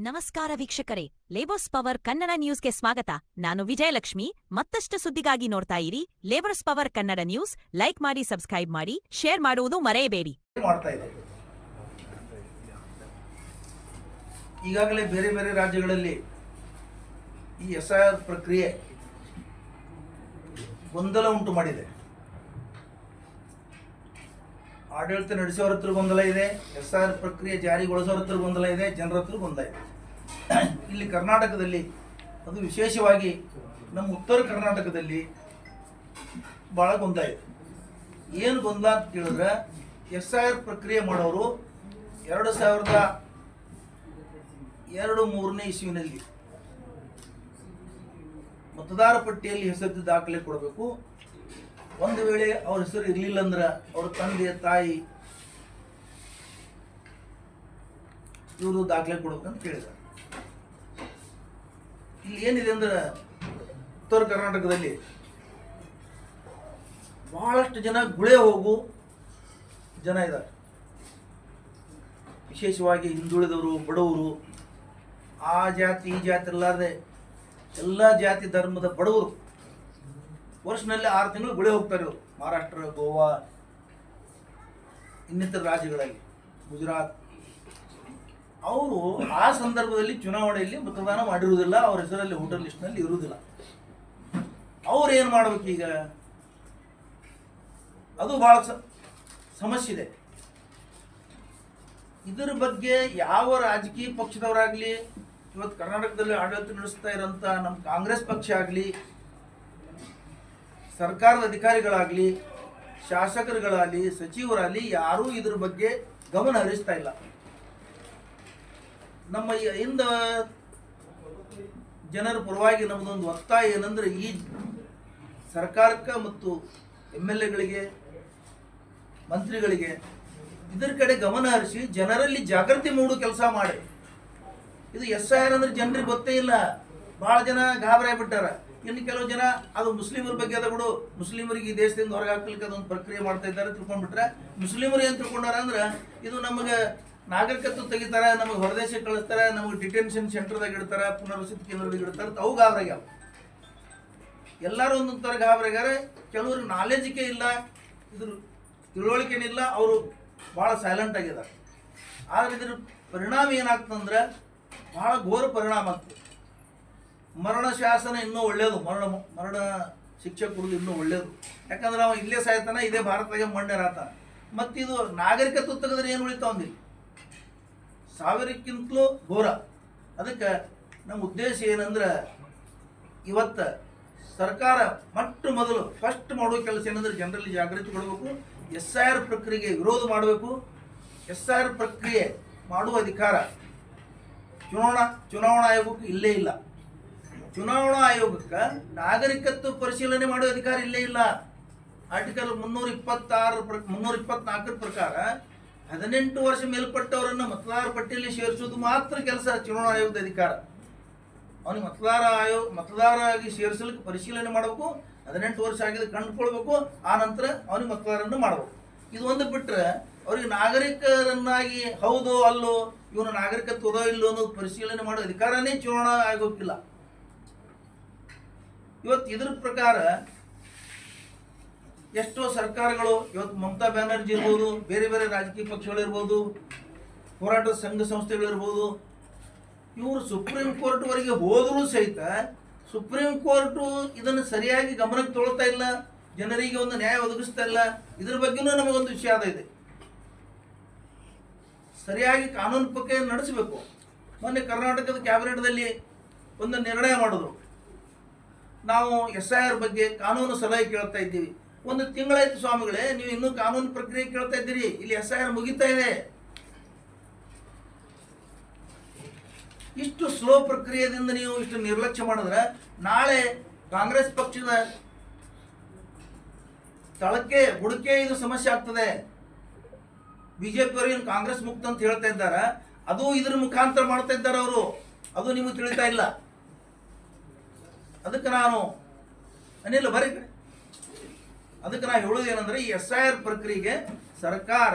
ನಮಸ್ಕಾರ ವೀಕ್ಷಕರೇ, labours power Kannada ನ್ಯೂಸ್ಗೆ ಸ್ವಾಗತ. ನಾನು ವಿಜಯಲಕ್ಷ್ಮಿ. ಮತ್ತಷ್ಟು ಸುದ್ದಿಗಾಗಿ ನೋಡ್ತಾ ಇರಿ labours power Kannada news. Like ಮಾಡಿ, ಸಬ್ಸ್ಕ್ರೈಬ್ ಮಾಡಿ, ಶೇರ್ ಮಾಡುವುದು ಮರೆಯಬೇಡಿ. ಈಗಾಗಲೇ ಬೇರೆ ಬೇರೆ ರಾಜ್ಯಗಳಲ್ಲಿ ಈ ಎಸ್ಐಆರ್ ಪ್ರಕ್ರಿಯೆ ಗೊಂದಲ ಉಂಟು ಮಾಡಿದೆ. ಆಡಳಿತ ನಡೆಸೋರ ಹತ್ರ ಗೊಂದಲ ಇದೆ, ಎಸ್ಐಆರ್ ಪ್ರಕ್ರಿಯೆ ಜಾರಿಗೊಳಿಸೋರ ಹತ್ರ ಗೊಂದಲ ಇದೆ, ಜನರ ಹತ್ರ ಗೊಂದಲ ಇದೆ. ಇಲ್ಲಿ ಕರ್ನಾಟಕದಲ್ಲಿ, ಅದು ವಿಶೇಷವಾಗಿ ನಮ್ಮ ಉತ್ತರ ಕರ್ನಾಟಕದಲ್ಲಿ ಭಾಳ ಗೊಂದಲ ಇದೆ. ಏನು ಗೊಂದಲ ಅಂತ ಕೇಳಿದ್ರೆ, ಎಸ್ಐಆರ್ ಪ್ರಕ್ರಿಯೆ ಮಾಡೋರು 2002-3ನೇ ಇಸ್ವಿನಲ್ಲಿ ಮತದಾರ ಪಟ್ಟಿಯಲ್ಲಿ ಹೆಸರು ದಾಖಲೆ ಕೊಡಬೇಕು. ಒಂದು ವೇಳೆ ಅವ್ರ ಹೆಸರು ಇರಲಿಲ್ಲ ಅಂದ್ರೆ ಅವ್ರ ತಂದೆ ತಾಯಿ ಇವರು ದಾಖಲೆ ಕೊಡ್ಬೇಕಂತ ಕೇಳಿದ್ದಾರೆ. ಇಲ್ಲಿ ಏನಿದೆ ಅಂದ್ರೆ, ಉತ್ತರ ಕರ್ನಾಟಕದಲ್ಲಿ ಬಹಳಷ್ಟು ಜನ ಗುಳೆ ಹೋಗು ಜನ ಇದ್ದಾರೆ. ವಿಶೇಷವಾಗಿ ಹಿಂದುಳಿದವರು, ಬಡವರು, ಆ ಜಾತಿ ಈ ಜಾತಿ ಇರಲಾರ್ದೆ ಎಲ್ಲ ಜಾತಿ ಧರ್ಮದ ಬಡವರು ವರ್ಷನಲ್ಲಿ 6 ತಿಂಗಳು ಗುಳೆ ಹೋಗ್ತಾರೆ ಇವರು. ಮಹಾರಾಷ್ಟ್ರ, ಗೋವಾ, ಇನ್ನಿತರ ರಾಜ್ಯಗಳಲ್ಲಿ, ಗುಜರಾತ್. ಅವರು ಆ ಸಂದರ್ಭದಲ್ಲಿ ಚುನಾವಣೆಯಲ್ಲಿ ಮತದಾನ ಮಾಡಿರುವುದಿಲ್ಲ, ಅವ್ರ ಹೆಸರಲ್ಲಿ ವೋಟರ್ ಲಿಸ್ಟ್ನಲ್ಲಿ ಇರುವುದಿಲ್ಲ. ಅವ್ರು ಏನು ಮಾಡ್ಬೇಕು ಈಗ? ಅದು ಭಾಳ ಸಮಸ್ಯೆ ಇದೆ. ಇದರ ಬಗ್ಗೆ ಯಾವ ರಾಜಕೀಯ ಪಕ್ಷದವರಾಗಲಿ, ಇವತ್ತು ಕರ್ನಾಟಕದಲ್ಲಿ ಆಡಳಿತ ನಡೆಸ್ತಾ ಇರೋಂಥ ನಮ್ಮ ಕಾಂಗ್ರೆಸ್ ಪಕ್ಷ ಆಗಲಿ, ಸರ್ಕಾರದ ಅಧಿಕಾರಿಗಳಾಗಲಿ, ಶಾಸಕರುಗಳಾಗಲಿ, ಸಚಿವರಾಗಲಿ, ಯಾರೂ ಇದ್ರ ಬಗ್ಗೆ ಗಮನ ಹರಿಸ್ತಾ ಇಲ್ಲ. ನಮ್ಮ ಇಂದ ಜನರ ಪರವಾಗಿ ನಮ್ಮದೊಂದು ಒತ್ತಾಯ ಏನಂದ್ರೆ, ಈ ಸರ್ಕಾರಕ್ಕೆ ಮತ್ತು MLAಗಳಿಗೆ, ಮಂತ್ರಿಗಳಿಗೆ ಇದರ ಕಡೆ ಗಮನ ಹರಿಸಿ ಜನರಲ್ಲಿ ಜಾಗೃತಿ ಮೂಡೋ ಕೆಲಸ ಮಾಡಿ. ಇದು SIR ಅಂದ್ರೆ ಜನರಿಗೆ ಗೊತ್ತೇ ಇಲ್ಲ. ಭಾಳ ಜನ ಗಾಬರಿ ಬಿಟ್ಟಾರ. ಇನ್ನು ಕೆಲವು ಜನ ಅದು ಮುಸ್ಲಿಮರ ಬಗ್ಗೆ ಅದ ಬಿಡು, ಮುಸ್ಲಿಮರಿಗೆ ಈ ದೇಶದಿಂದ ಹೊರಗೆ ಹಾಕ್ಲಿಕ್ಕೆ ಅದೊಂದು ಪ್ರಕ್ರಿಯೆ ಮಾಡ್ತಾ ಇದ್ದಾರೆ ತಿಳ್ಕೊಂಡ್ಬಿಟ್ರೆ, ಮುಸ್ಲಿಮರು ಏನು ತಿಳ್ಕೊಂಡಾರ ಅಂದ್ರೆ ಇದು ನಮಗೆ ನಾಗರಿಕತ್ವ ತೆಗಿತಾರೆ, ನಮಗೆ ಹೊರದೇಶಕ್ಕೆ ಕಳಿಸ್ತಾರೆ, ನಮಗೆ ಡಿಟೆನ್ಷನ್ ಸೆಂಟರ್ದಾಗ ಇಡ್ತಾರೆ, ಪುನರ್ವಸತಿ ಕೇಂದ್ರದಾಗ ಇಡ್ತಾರೆ. ಅವು ಗಾಬರಿಯಾಗ್ಯಾವ. ಎಲ್ಲರೂ ಒಂದೊಂದು ಥರ ಗಾಬರಿಯಾಗಾರೆ. ಕೆಲವ್ರಿಗೆ ನಾಲೆಜಿಕೆ ಇಲ್ಲ, ಇದ್ರ ತಿಳುವಳಿಕೆನಿಲ್ಲ, ಅವರು ಭಾಳ ಸೈಲೆಂಟ್ ಆಗಿದ್ದಾರೆ. ಆದರೆ ಇದ್ರ ಪರಿಣಾಮ ಏನಾಗ್ತದಂದ್ರೆ ಭಾಳ ಘೋರ ಪರಿಣಾಮ ಆಗ್ತದೆ. ಮರಣ ಶಾಸನ ಇನ್ನೂ ಒಳ್ಳೆಯದು, ಮರಣ ಶಿಕ್ಷೆ ಕೊಡೋದು ಇನ್ನೂ ಒಳ್ಳೆಯದು. ಯಾಕಂದ್ರೆ ನಾವು ಇಲ್ಲೇ ಸಾಯ್ತಾನೆ, ಇದೇ ಭಾರತದಾಗೆ ಮಣ್ಣೇರಾತಾನೆ. ಮತ್ತಿದು ನಾಗರಿಕತ್ವ ತೆಗೆದ್ರೆ ಏನು ಉಳಿತಾವಂದಿಲ್ಲ, 1000ಕ್ಕಿಂತಲೂ ಘೋರ. ಅದಕ್ಕೆ ನಮ್ಮ ಉದ್ದೇಶ ಏನಂದ್ರೆ, ಇವತ್ತು ಸರ್ಕಾರ ಮೊದಲು ಫಸ್ಟ್ ಮಾಡೋ ಕೆಲಸ ಏನಂದ್ರೆ, ಜನರಲ್ಲಿ ಜಾಗೃತಿ ಕೊಡಬೇಕು, SIR ಪ್ರಕ್ರಿಯೆಗೆ ವಿರೋಧ ಮಾಡಬೇಕು. SIR ಪ್ರಕ್ರಿಯೆ ಮಾಡುವ ಅಧಿಕಾರ ಚುನಾವಣಾ ಆಯೋಗಕ್ಕೆ ಇಲ್ಲೇ ಇಲ್ಲ. ಚುನಾವಣಾ ಆಯೋಗಕ್ಕೆ ನಾಗರಿಕತ್ವ ಪರಿಶೀಲನೆ ಮಾಡುವ ಅಧಿಕಾರ ಇಲ್ಲೇ ಇಲ್ಲ. ಆರ್ಟಿಕಲ್ 324 ಪ್ರಕಾರ 18 ವರ್ಷ ಮೇಲ್ಪಟ್ಟವರನ್ನು ಮತದಾರ ಪಟ್ಟಿಯಲ್ಲಿ ಸೇರಿಸುವುದು ಮಾತ್ರ ಕೆಲಸ ಚುನಾವಣಾ ಆಯೋಗದ ಅಧಿಕಾರ. ಅವನಿಗೆ ಮತದಾರ ಆಗಿ ಸೇರಿಸಲಿಕ್ಕೆ ಪರಿಶೀಲನೆ ಮಾಡಬೇಕು, 18 ವರ್ಷ ಆಗಿದೆ ಕಂಡುಕೊಳ್ಬೇಕು, ಆ ನಂತರ ಅವನಿಗೆ ಮತದಾರನ್ನು ಮಾಡಬೇಕು. ಇದು ಒಂದು ಬಿಟ್ಟರೆ ಅವ್ರಿಗೆ ನಾಗರಿಕರನ್ನಾಗಿ ಹೌದು ಅಲ್ಲೋ, ಇವನು ನಾಗರಿಕತ್ವದೋ ಇಲ್ಲೋ ಅನ್ನೋದು ಪರಿಶೀಲನೆ ಮಾಡೋ ಅಧಿಕಾರನೇ ಚುನಾವಣಾ ಆಯೋಗಕ್ಕಿಲ್ಲ. ಇವತ್ತು ಇದ್ರ ಪ್ರಕಾರ ಎಷ್ಟೋ ಸರ್ಕಾರಗಳು, ಇವತ್ತು ಮಮತಾ ಬ್ಯಾನರ್ಜಿ ಇರ್ಬೋದು, ಬೇರೆ ಬೇರೆ ರಾಜಕೀಯ ಪಕ್ಷಗಳಿರ್ಬೋದು, ಹೋರಾಟದ ಸಂಘ ಸಂಸ್ಥೆಗಳಿರ್ಬೋದು, ಇವರು ಸುಪ್ರೀಂ ಕೋರ್ಟ್ವರೆಗೆ ಹೋದರೂ ಸಹಿತ ಸುಪ್ರೀಂ ಕೋರ್ಟು ಇದನ್ನು ಸರಿಯಾಗಿ ಗಮನಕ್ಕೆ ತೊಗೊಳ್ತಾ ಇಲ್ಲ, ಜನರಿಗೆ ಒಂದು ನ್ಯಾಯ ಒದಗಿಸ್ತಾ ಇಲ್ಲ. ಇದ್ರ ಬಗ್ಗೆನೂ ನಮಗೊಂದು ವಿಷಾದ ಇದೆ. ಸರಿಯಾಗಿ ಕಾನೂನು ಪ್ರಕ್ರಿಯೆ ನಡೆಸಬೇಕು. ಮೊನ್ನೆ ಕರ್ನಾಟಕದ ಕ್ಯಾಬಿನೆಟ್ದಲ್ಲಿ ಒಂದು ನಿರ್ಣಯ ಮಾಡಿದ್ರು, ನಾವು SIR ಬಗ್ಗೆ ಕಾನೂನು ಸಲಹೆ ಕೇಳ್ತಾ ಇದ್ದೀವಿ. 1 ತಿಂಗಳಾಯ್ತು ಸ್ವಾಮಿಗಳೇ, ನೀವು ಇನ್ನೂ ಕಾನೂನು ಪ್ರಕ್ರಿಯೆ ಕೇಳ್ತಾ ಇದ್ದೀರಿ. ಇಲ್ಲಿ SIR ಮುಗಿತಾ ಇದೆ. ಇಷ್ಟು ಸ್ಲೋ ಪ್ರಕ್ರಿಯೆಯಿಂದ ನೀವು ಇಷ್ಟು ನಿರ್ಲಕ್ಷ್ಯ ಮಾಡಿದ್ರೆ, ನಾಳೆ ಕಾಂಗ್ರೆಸ್ ಪಕ್ಷದ ತಳಕ್ಕೆ ಬುಡಕೆ ಇದು ಸಮಸ್ಯೆ ಆಗ್ತದೆ. BJP ಅವರು ಏನು ಕಾಂಗ್ರೆಸ್ ಮುಕ್ತ ಅಂತ ಹೇಳ್ತಾ ಇದ್ದಾರೆ, ಅದು ಇದ್ರ ಮುಖಾಂತರ ಮಾಡ್ತಾ ಇದ್ದಾರೆ ಅವರು, ಅದು ನಿಮಗೆ ತಿಳಿತಾ ಇಲ್ಲ. ಅದಕ್ಕೆ ನಾನು ಹೇಳೋದು ಏನಂದ್ರೆ, ಈ SIR ಪ್ರಕ್ರಿಯೆಗೆ ಸರ್ಕಾರ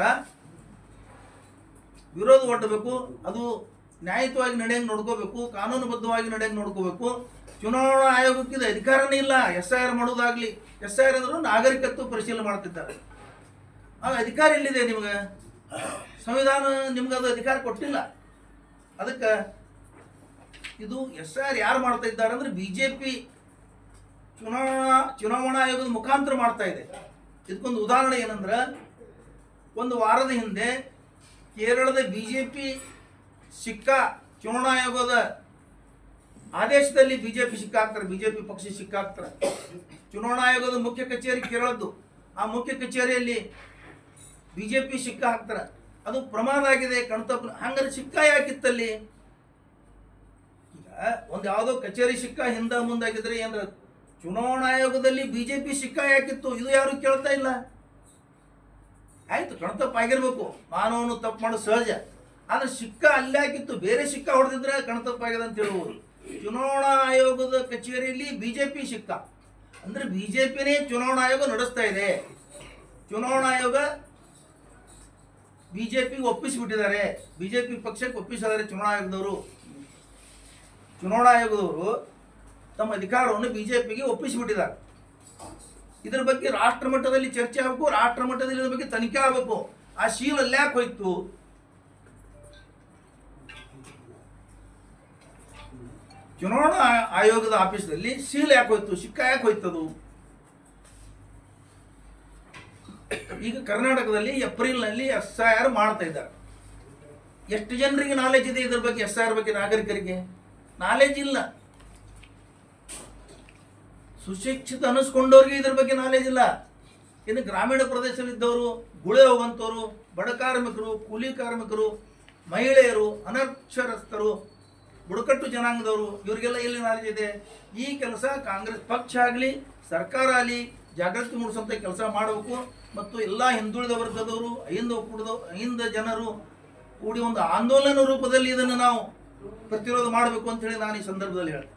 ವಿರೋಧ ಒಡ್ಡಬೇಕು. ಅದು ನ್ಯಾಯಯುತವಾಗಿ ನಡೆಯಂಗೆ ನೋಡ್ಕೋಬೇಕು, ಕಾನೂನುಬದ್ಧವಾಗಿ ನಡೆಯಂಗೆ ನೋಡ್ಕೋಬೇಕು. ಚುನಾವಣಾ ಆಯೋಗಕ್ಕೆ ಇದು ಅಧಿಕಾರನೇ ಇಲ್ಲ SIR ಮಾಡೋದಾಗ್ಲಿ. SIR ಅಂದ್ರೂ ನಾಗರಿಕತ್ವ ಪರಿಶೀಲನೆ ಮಾಡ್ತಿದ್ದಾರೆ. ಆ ಅಧಿಕಾರ ಎಲ್ಲಿದೆ ನಿಮ್ಗೆ? ಸಂವಿಧಾನ ನಿಮ್ಗೆ ಅದು ಅಧಿಕಾರ ಕೊಟ್ಟಿಲ್ಲ. ಅದಕ್ಕೆ ಇದು SIR ಯಾರು ಮಾಡ್ತಾ ಇದ್ದಾರೆ ಅಂದ್ರೆ BJP ಚುನಾವಣಾ ಆಯೋಗದ ಮುಖಾಂತರ ಮಾಡ್ತಾ ಇದೆ. ಇದಕ್ಕೊಂದು ಉದಾಹರಣೆ ಏನಂದ್ರೆ, ಒಂದು ವಾರದ ಹಿಂದೆ ಕೇರಳದ BJP ಸಿಕ್ಕಾ ಚುನಾವಣಾ ಆಯೋಗದ ಆದೇಶದಲ್ಲಿ BJP ಸಿಕ್ಕಾಕ್ತಾರೆ, BJP ಪಕ್ಷ ಸಿಕ್ಕಾಕ್ತಾರೆ. ಚುನಾವಣಾ ಆಯೋಗದ ಮುಖ್ಯ ಕಚೇರಿ ಕೇರಳದ್ದು, ಆ ಮುಖ್ಯ ಕಚೇರಿಯಲ್ಲಿ BJP ಸಿಕ್ಕ ಹಾಕ್ತಾರೆ. ಅದು ಪ್ರಮಾದ ಆಗಿದೆ, ಕಣ್ತಪ್ಪ. ಹಂಗಾರೆ ಸಿಕ್ಕ ಯಾಕಿತ್ತಲ್ಲಿ? ಈಗ ಒಂದು ಯಾವುದೋ ಕಚೇರಿ ಸಿಕ್ಕ ಹಿಂದೆ ಮುಂದಾಗಿದ್ರೆ ಏನ್ರ ಚುನಾವಣಾ ಆಯೋಗದಲ್ಲಿ BJP ಸಿಕ್ಕ ಯಾಕಿತ್ತು? ಇದು ಯಾರು ಕೇಳ್ತಾ ಇಲ್ಲ. ಆಯ್ತು, ಕಣ್ತಪ್ಪ ಆಗಿರ್ಬೇಕು, ಮಾನವನು ತಪ್ಪು ಮಾಡೋದು ಸಹಜ. ಆದ್ರೆ ಸಿಕ್ಕ ಅಲ್ಲಿ ಹಾಕಿತ್ತು, ಬೇರೆ ಸಿಕ್ಕ ಹೊಡೆದಿದ್ರೆ ಕಣ್ತಪ್ಪಾಗಿದೆ ಅಂತ ಹೇಳ್ಬೋದು. ಚುನಾವಣಾ ಆಯೋಗದ ಕಚೇರಿಯಲ್ಲಿ BJP ಸಿಕ್ಕ ಅಂದ್ರೆ BJPನೇ ಚುನಾವಣಾ ಆಯೋಗ ನಡೆಸ್ತಾ ಇದೆ. ಚುನಾವಣಾ ಆಯೋಗ BJPಗೆ ಒಪ್ಪಿಸಿಬಿಟ್ಟಿದ್ದಾರೆ, BJP ಪಕ್ಷಕ್ಕೆ ಒಪ್ಪಿಸಿದ್ದಾರೆ. ಚುನಾವಣಾ ಆಯೋಗದವರು ತಮ್ಮ ಅಧಿಕಾರವನ್ನು BJPಗೆ ಒಪ್ಪಿಸಿಬಿಟ್ಟಿದ್ದಾರೆ. ಇದರ ಬಗ್ಗೆ ರಾಷ್ಟ್ರ ಮಟ್ಟದಲ್ಲಿ ಚರ್ಚೆ ಆಗಬೇಕು, ರಾಷ್ಟ್ರ ಮಟ್ಟದಲ್ಲಿ ಇದ್ರ ಬಗ್ಗೆ ತನಿಖೆ ಆಗಬೇಕು. ಆ ಶೀಲ್ ಅಲ್ಲಿ ಯಾಕೆ ಹೋಯ್ತು? ಚುನಾವಣಾ ಆಯೋಗದ ಆಫೀಸ್ನಲ್ಲಿ ಸೀಲ್ ಯಾಕೆ ಹೋಯ್ತು? ಸಿಕ್ಕ ಯಾಕೆ ಹೋಯ್ತದು? ಈಗ ಕರ್ನಾಟಕದಲ್ಲಿ ಏಪ್ರಿಲ್ನಲ್ಲಿ SIR ಮಾಡ್ತಾ ಇದ್ದಾರೆ. ಎಷ್ಟು ಜನರಿಗೆ ನಾಲೆಜ್ ಇದೆ ಇದ್ರ ಬಗ್ಗೆ? SIR ಬಗ್ಗೆ ನಾಗರಿಕರಿಗೆ ನಾಲೆಜ್ ಇಲ್ಲ. ಸುಶಿಕ್ಷಿತ ಅನಿಸ್ಕೊಂಡವ್ರಿಗೆ ಇದ್ರ ಬಗ್ಗೆ ನಾಲೆಜ್ ಇಲ್ಲ. ಇನ್ನು ಗ್ರಾಮೀಣ ಪ್ರದೇಶದಲ್ಲಿದ್ದವರು, ಗುಳೆ ಹೋಗುವಂಥವ್ರು, ಬಡ ಕಾರ್ಮಿಕರು, ಕೂಲಿ ಕಾರ್ಮಿಕರು, ಮಹಿಳೆಯರು, ಅನಕ್ಷರಸ್ಥರು, ಬುಡಕಟ್ಟು ಜನಾಂಗದವರು, ಇವರಿಗೆಲ್ಲ ಎಲ್ಲಿ ನಾಲೆಜ್ ಇದೆ? ಈ ಕೆಲಸ ಕಾಂಗ್ರೆಸ್ ಪಕ್ಷ ಆಗಲಿ ಸರ್ಕಾರ ಆಗಲಿ ಜಾಗೃತಿ ಮೂಡಿಸುವಂಥ ಕೆಲಸ ಮಾಡಬೇಕು. ಮತ್ತು ಎಲ್ಲ ಹಿಂದುಳಿದ ವರ್ಗದವರು, ಅಹಿಂದ ಜನರು ಕೂಡಿ ಒಂದು ಆಂದೋಲನ ರೂಪದಲ್ಲಿ ಇದನ್ನು ನಾವು ಪ್ರತಿರೋಧ ಮಾಡಬೇಕು ಅಂತ ಹೇಳಿ ನಾನು ಈ ಸಂದರ್ಭದಲ್ಲಿ ಹೇಳ್ತೀನಿ.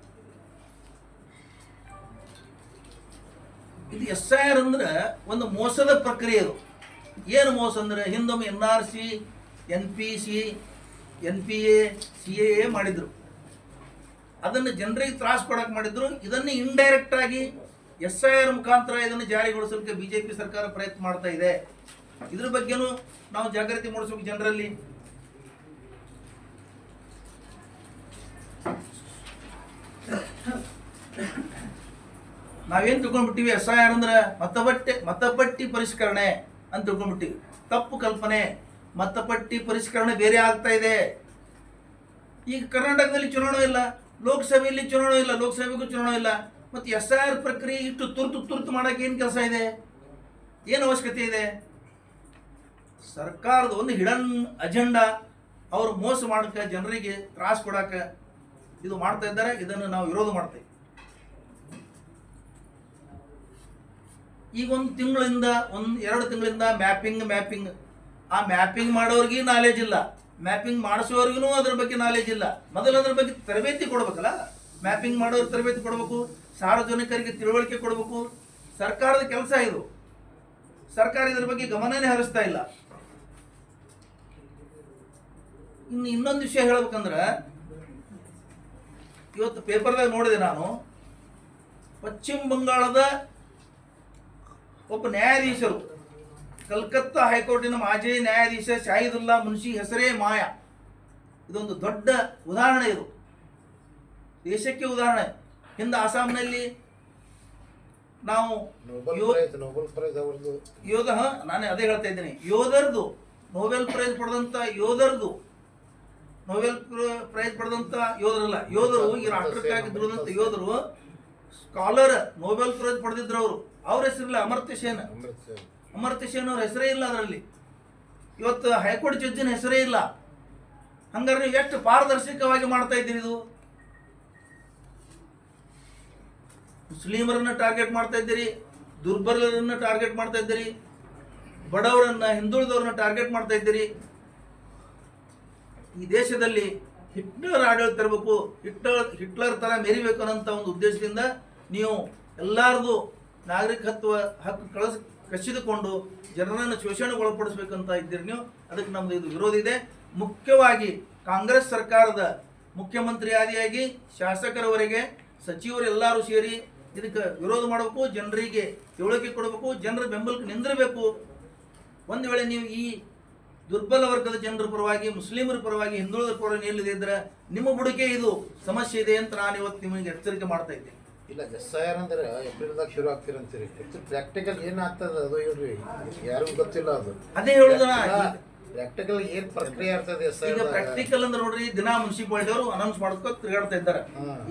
ಇದು SIR ಅಂದ್ರೆ ಒಂದು ಮೋಸದ ಪ್ರಕ್ರಿಯೆ. ಅದು ಏನು ಮೋಸ ಅಂದ್ರೆ, ಹಿಂದೊಮ್ಮೆ NRC, NPC, NPA, CAA ಮಾಡಿದ್ರು. ಅದನ್ನು ಜನರಿಗೆ ತ್ರಾಸ ಕೊಡಕ್ಕೆ ಮಾಡಿದ್ರು. ಇದನ್ನು ಇಂಡೈರೆಕ್ಟ್ ಆಗಿ SIR ಮುಖಾಂತರ ಇದನ್ನು ಜಾರಿಗೊಳಿಸಲಿಕ್ಕೆ BJP ಸರ್ಕಾರ ಪ್ರಯತ್ನ ಮಾಡ್ತಾ ಇದೆ. ಇದ್ರ ಬಗ್ಗೆನೂ ನಾವು ಜಾಗೃತಿ ಮೂಡಿಸಬೇಕು ಜನರಲ್ಲಿ. ನಾವೇನು ತಿಳ್ಕೊಂಡ್ಬಿಟ್ಟಿವಿ? SIR ಅಂದ್ರೆ ಮತಪಟ್ಟಿ ಪರಿಷ್ಕರಣೆ ಅಂತ ತಿಳ್ಕೊಂಡ್ಬಿಟ್ಟಿವಿ. ತಪ್ಪು ಕಲ್ಪನೆ. ಮತಪಟ್ಟಿ ಪರಿಷ್ಕರಣೆ ಬೇರೆ ಆಗ್ತಾ ಇದೆ. ಈಗ ಕರ್ನಾಟಕದಲ್ಲಿ ಚುನಾವಣೆ ಇಲ್ಲ, ಲೋಕಸಭೆಯಲ್ಲಿ ಚುನಾವಣೆ ಇಲ್ಲ, ಲೋಕಸಭೆಗೂ ಚುನಾವಣೆ ಇಲ್ಲ. ಮತ್ತು SIR ಪ್ರಕ್ರಿಯೆ ಇಷ್ಟು ತುರ್ತು ಮಾಡೋಕೆ ಏನು ಕೆಲಸ ಇದೆ? ಏನು ಅವಶ್ಯಕತೆ ಇದೆ? ಸರ್ಕಾರದ ಒಂದು ಹಿಡನ್ ಅಜೆಂಡಾ, ಅವರು ಮೋಸ ಮಾಡೋಕ್ಕೆ, ಜನರಿಗೆ ತ್ರಾಸ ಕೊಡೋಕೆ ಇದು ಮಾಡ್ತಾ ಇದ್ದಾರೆ. ಇದನ್ನು ನಾವು ವಿರೋಧ ಮಾಡ್ತೇವೆ. ಈಗ ಒಂದು ಎರಡು ತಿಂಗಳಿಂದ ಮ್ಯಾಪಿಂಗ್ ಆ ಮ್ಯಾಪಿಂಗ್ ಮಾಡೋರಿಗೆ ನಾಲೆಜ್ ಇಲ್ಲ, ಮ್ಯಾಪಿಂಗ್ ಮಾಡಿಸೋರ್ಗೂ ಅದ್ರ ಬಗ್ಗೆ ನಾಲೆಜ್ ಇಲ್ಲ. ಮೊದಲು ಅದ್ರ ಬಗ್ಗೆ ತರಬೇತಿ ಕೊಡ್ಬೇಕಲ್ಲ, ಮ್ಯಾಪಿಂಗ್ ಮಾಡೋರು ತರಬೇತಿ ಕೊಡಬೇಕು, ಸಾರ್ವಜನಿಕರಿಗೆ ತಿಳುವಳಿಕೆ ಕೊಡಬೇಕು. ಸರ್ಕಾರದ ಕೆಲಸ ಇದು. ಸರ್ಕಾರ ಇದ್ರ ಬಗ್ಗೆ ಗಮನನೇ ಹರಿಸ್ತಾ ಇಲ್ಲ. ಇನ್ನೊಂದು ವಿಷಯ ಹೇಳ್ಬೇಕಂದ್ರೆ, ಇವತ್ತು ಪೇಪರ್ದಾಗ ನೋಡಿದೆ ನಾನು, ಪಶ್ಚಿಮ ಬಂಗಾಳದ ಒಬ್ಬ ನ್ಯಾಯಾಧೀಶರು, ಕಲ್ಕತ್ತಾ ಹೈಕೋರ್ಟಿನ ಮಾಜಿ ನ್ಯಾಯಾಧೀಶ ಶಾಹಿದುಲ್ಲಾ ಮುನ್ಷಿ ಹೆಸರೇ ಮಾಯಾ. ಇದೊಂದು ದೊಡ್ಡ ಉದಾಹರಣೆ. ಇದು ದೇಶಕ್ಕೆ ಉದಾಹರಣೆ. ಹಿಂದೆ ಆಸಾಂನಲ್ಲಿ ನಾವು ನಾನು ಅದೇ ಹೇಳ್ತಾ ಇದ್ದೀನಿ, ಯೋಧರದು ನೋಬೆಲ್ ಪ್ರೈಸ್ ಪಡೆದಂಥ ಯೋಧರು, ಈ ರಾಷ್ಟ್ರಕ್ಕಾಗಿ ದುಡಿದಂಥ ಯೋಧರು, ಸ್ಕಾಲರ್ ನೋಬೆಲ್ ಪ್ರೈಸ್ ಪಡೆದಿದ್ರು. ಅವ್ರ ಹೆಸರಿಲ್ಲ, ಅಮರ್ತ್ಯ ಸೇನ್ ಅವ್ರ ಹೆಸರೇ ಇಲ್ಲ ಅದರಲ್ಲಿ. ಇವತ್ತು ಹೈಕೋರ್ಟ್ ಜಡ್ಜಿನ ಹೆಸರೇ ಇಲ್ಲ. ಹಂಗಾರೆ ನೀವು ಎಷ್ಟು ಪಾರದರ್ಶಕವಾಗಿ ಮಾಡ್ತಾ ಇದ್ದೀರಿ? ಇದು ಮುಸ್ಲಿಮರನ್ನ ಟಾರ್ಗೆಟ್ ಮಾಡ್ತಾ ಇದ್ದೀರಿ, ದುರ್ಬಲರನ್ನ ಟಾರ್ಗೆಟ್ ಮಾಡ್ತಾ ಇದ್ದೀರಿ, ಬಡವರನ್ನ, ಹಿಂದುಳಿದವ್ರನ್ನ ಟಾರ್ಗೆಟ್ ಮಾಡ್ತಾ ಇದ್ದೀರಿ. ಈ ದೇಶದಲ್ಲಿ ಹಿಟ್ಲರ್ ಆಡಳಿತ ತರಬೇಕು, ಹಿಟ್ಲರ್ ತರ ಮೆರಿಬೇಕು ಅನ್ನೋಂಥ ಒಂದು ಉದ್ದೇಶದಿಂದ ನೀವು ಎಲ್ಲರದು ನಾಗರಿಕತ್ವ ಹಕ್ಕು ಕಸಿದುಕೊಂಡು ಜನರನ್ನು ಶೋಷಣೆಗೆ ಒಳಪಡಿಸ್ಬೇಕಂತ ಇದ್ದೀರಿ ನೀವು. ಅದಕ್ಕೆ ನಮ್ದು ಇದು ವಿರೋಧ ಇದೆ. ಮುಖ್ಯವಾಗಿ ಕಾಂಗ್ರೆಸ್ ಸರ್ಕಾರದ ಮುಖ್ಯಮಂತ್ರಿ ಆದಿಯಾಗಿ ಶಾಸಕರವರೆಗೆ ಸಚಿವರೆಲ್ಲರೂ ಸೇರಿ ಇದಕ್ಕೆ ವಿರೋಧ ಮಾಡಬೇಕು, ಜನರಿಗೆ ತಿಳುವಳಿಕೆ ಕೊಡಬೇಕು, ಜನರ ಬೆಂಬಲಕ್ಕೆ ನಿಂದಿರಬೇಕು. ಒಂದು ವೇಳೆ ನೀವು ಈ ದುರ್ಬಲ ವರ್ಗದ ಜನರ ಪರವಾಗಿ, ಮುಸ್ಲಿಮರ ಪರವಾಗಿ, ಹಿಂದುಳಿದ ಪರವಾಗಿ ನಿಲ್ಲದಿದ್ರೆ ನಿಮ್ಮ ಬುಡಕೆ ಇದು ಸಮಸ್ಯೆ ಇದೆ ಅಂತ ನಾನು ಇವತ್ತು ನಿಮಗೆ ಎಚ್ಚರಿಕೆ ಮಾಡ್ತಾ ಇದ್ದೇನೆ. ಇಲ್ಲ SIR ಅಂದ್ರೆ ಏಪ್ರಿಲ್ದಾಗ ಶುರು ಆಗ್ತಿರಂತೀರಿ. ಪ್ರಾಕ್ಟಿಕಲ್ ಏನಾಗ್ತದೆ ಅದು ಹೇಳ್ರಿ, ಯಾರಿಗೂ ಗೊತ್ತಿಲ್ಲ ಅದು. ಅದೇ ಹೇಳುದ ಪ್ರಾಕ್ಟಿಕಲ್ ಏನ್ ಪ್ರಕ್ರಿಯೆ ಆಗ್ತದೆ SIR? ಈಗ ಪ್ರಾಕ್ಟಿಕಲ್ ಅಂದ್ರೆ ನೋಡ್ರಿ, ದಿನ ಮುನ್ಸಿಪಾಲಿಟಿ ಅವರು ಅನೌನ್ಸ್ ಮಾಡ್ಕೊ ತಿರುಗಾಡ್ತಾ ಇದ್ದಾರೆ.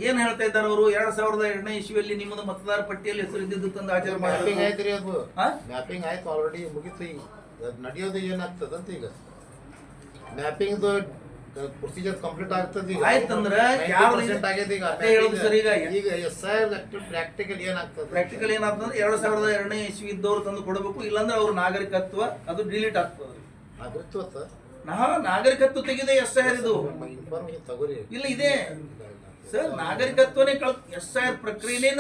ಏನ್ ಹೇಳ್ತಾ ಇದ್ದಾರೆ ಅವರು? 2002ನೇ ಇಸ್ವಿಯಲ್ಲಿ ನಿಮ್ಮದು ಮತದಾರ ಪಟ್ಟಿಯಲ್ಲಿ ಹೆಸರು ಇದ್ದಿದ್ದು ತಂದು ಆಚಾರ ಮ್ಯಾಪಿಂಗ್ ಆಯ್ತ್ರಿ, ಅದು ಹಾ? ಮ್ಯಾಪಿಂಗ್ ಆಯ್ತು ಆಲ್ರೆಡಿ ಮುಗಿತು. ಈಗ ಅದು ನಡೆಯೋದು ಏನಾಗ್ತದಂತ ಈಗ ಮ್ಯಾಪಿಂಗ್ ಪ್ರೊಸೀಜರ್ ಕಂಪ್ಲೀಟ್ ಆಗ್ತದೆ. ಈಗ ಆಯ್ತಂದ್ರ 90% ಆಗಿದೆ ಈಗ. ಅದೇ ಹೇಳುದು ಸರ್. ಈಗ SIR ಪ್ರಾಕ್ಟಿಕಲ್ ಏನಾಗ್ತದೆ? ಪ್ರಾಕ್ಟಿಕಲ್ ಏನಾಗ್ತಂದ್ರೆ 2002ನೇ ಇಸ್ವಿ ಇದ್ದವ್ರು ತಂದು ಕೊಡಬೇಕು, ಇಲ್ಲಾಂದ್ರೆ ಅವ್ರ ನಾಗರಿಕತ್ವ ಅದು ಡಿಲೀಟ್ ಆಗ್ತದೆ. ನಾಗರಿಕತ್ವ ತೆಗೆದೇ SIR ಇದು. ಇನ್ಫಾರ್ಮೇಶನ್ ತಗೋರಿ. ಇಲ್ಲ ಇದೆ ಸರ್, ನಾಗರಿಕತ್ವನೇ SIR ಪ್ರಕ್ರಿಯೆನೇ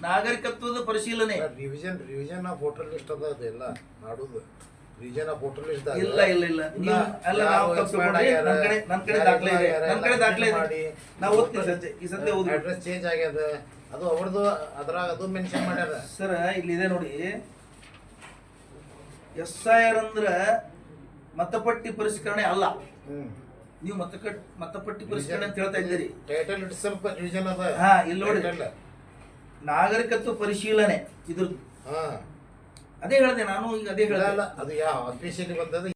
ನಾಗರಿಕತ್ವದ ಪರಿಶೀಲನೆ. ರಿವಿಷನ್ ಆಫ್ ವೋಟರ್ ಲಿಸ್ಟ್ ಅದ, ಅದೆಲ್ಲ ಮಾಡುದು ರಿವಿಷನ್ ಆಫ್ ವೋಟರ್ ಲಿಸ್ಟ್. ಇಲ್ಲ ಇಲ್ಲ ಇಲ್ಲ, ನೀವು ಅಲ್ಲ, ನಾವು ತಪ್ಪಿಕೊಂಡ್ರೆ ನನ್ನ ಕಡೆ ದಾಖಲೆ ಇದೆ, ನನ್ನ ಕಡೆ ದಾಖಲೆ ಇದೆ. ನಾವು ಓದ್ತೀವಿ ಸದ್ಯ, ಈ ಸದ್ಯ ಓದಿ. ಅಡ್ರೆಸ್ ಚೇಂಜ್ ಆಗ್ಯದ, ಅದು ಅವ್ರದ್ದು ಅದ್ರಾಗ ಅದು ಮೆನ್ಷನ್ ಮಾಡ್ಯಾರ ಸರ್. ಇಲ್ಲಿದೆ ನೋಡಿ, SIR ಅಂದ್ರೆ ಮತಪಟ್ಟಿ ಪರಿಷ್ಕರಣೆ ಅಲ್ಲ. ನೀವು ಮತಪಟ್ಟಿ ಪರಿಷ್ಕರಣೆ ಅಂತ ಹೇಳ್ತಾ ಇದ್ದೀರಿ. ಟೈಟಲ್ ಇಟ್ ಸ್ವಲ್ಪ ರಿವಿಷನ್ ಅದ. ಹಾ, ಇಲ್ಲಿ ನೋಡಿ, ನಾಗರಿಕತ್ವ ಪರಿಶೀಲನೆ ಇದ್ರದ್ದು. ಅದೇ ಹೇಳಿದೆ ನಾನು, ಈಗ ಅದೇ ಹೇಳಿದೆ. ಅದು ಯಾವ ಅಫಿಷಿಯಲಿ ಬಂದದ